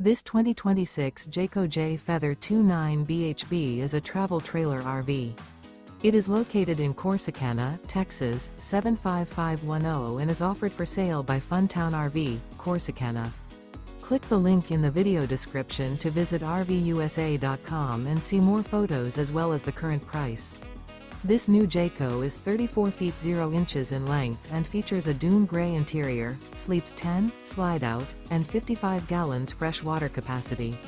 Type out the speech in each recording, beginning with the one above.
This 2026 Jayco Jay Feather 29 bhb is a travel trailer RV. It is located in Corsicana, Texas, 75510 and is offered for sale by Funtown RV, Corsicana. Click the link in the video description to visit RVUSA.com and see more photos as well as the current price. This new Jayco is 34 feet 0 inches in length and features a DUNE GRAY interior, sleeps 10, slide-out, and 55 gallons fresh water capacity.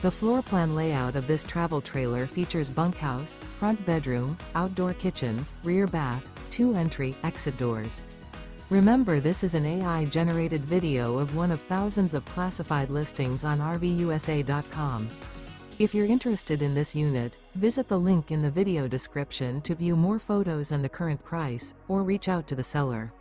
The floor plan layout of this travel trailer features bunkhouse, front bedroom, outdoor kitchen, rear bath, 2 entry/exit doors. Remember, this is an AI-generated video of one of thousands of classified listings on RVUSA.com. If you're interested in this unit, visit the link in the video description to view more photos and the current price, or reach out to the seller.